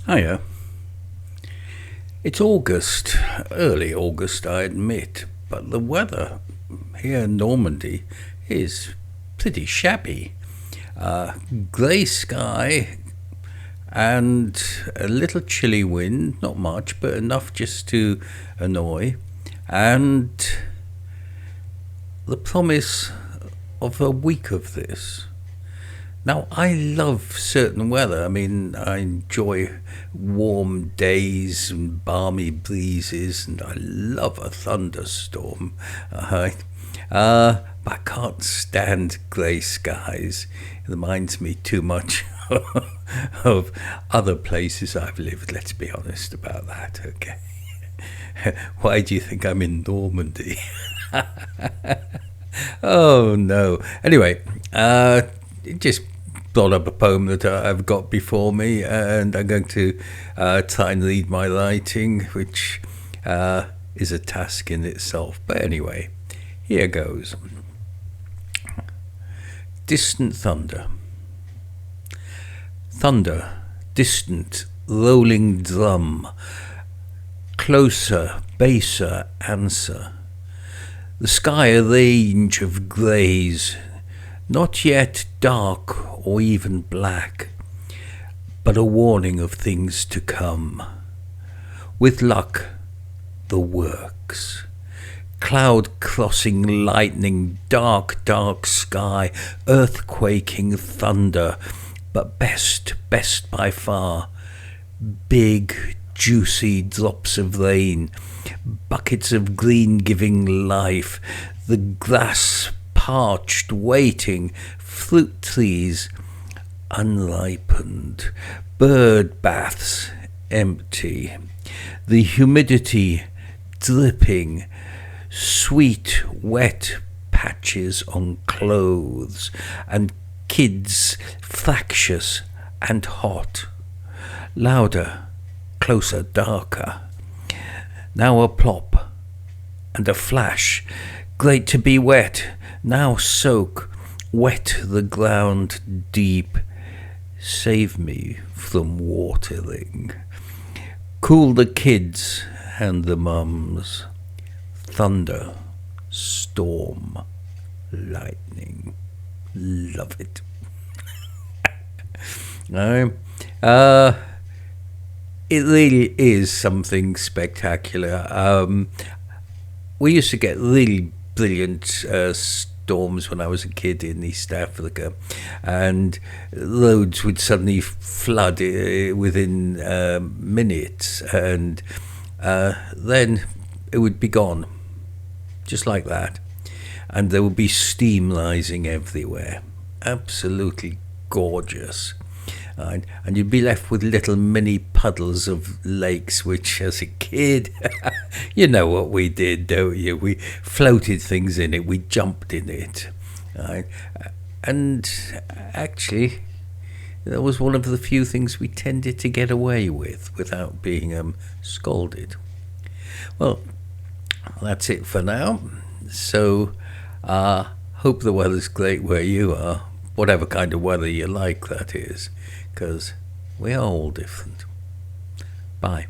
Hiya. It's August, early August, I admit, but the weather here in Normandy is pretty shabby. Grey sky and a little chilly wind, not much, but enough just to annoy, and the promise of a week of this. Now, I love certain weather. I mean, I enjoy warm days and balmy breezes, and I love a thunderstorm. Alright. But I can't stand grey skies. It reminds me too much of other places I've lived. Let's be honest about that, okay? Why do you think I'm in Normandy? Oh, no. Anyway, just brought up a poem that I've got before me, and I'm going to try and read my writing, which is a task in itself. But anyway, here goes. Distant thunder. Thunder, distant, rolling drum. Closer, baser answer. The sky a range of greys, not yet dark or even black, but a warning of things to come. With luck, the works. Cloud crossing lightning, dark, dark sky, earthquaking thunder, but best by far, big, juicy drops of rain, buckets of green giving life, the grass parched, waiting, fruit trees unripened, bird baths empty, the humidity dripping, sweet, wet patches on clothes, and kids fractious and hot, louder, closer, darker. Now a plop and a flash, great to be wet, now soak, wet the ground deep, save me from watering. Cool the kids and the mums, thunder, storm, lightning, love it. No, it really is something spectacular. We used to get really brilliant storms when I was a kid in East Africa, and roads would suddenly flood within minutes, and then it would be gone, just like that, and there would be steam rising everywhere. Absolutely gorgeous. And you'd be left with little mini puddles of lakes, which as a kid, you know what we did, don't you? We floated things in it, we jumped in it. And actually, that was one of the few things we tended to get away with without being scolded. Well, that's it for now. So, hope the weather's great where you are, whatever kind of weather you like, that is, because we are all different. Bye.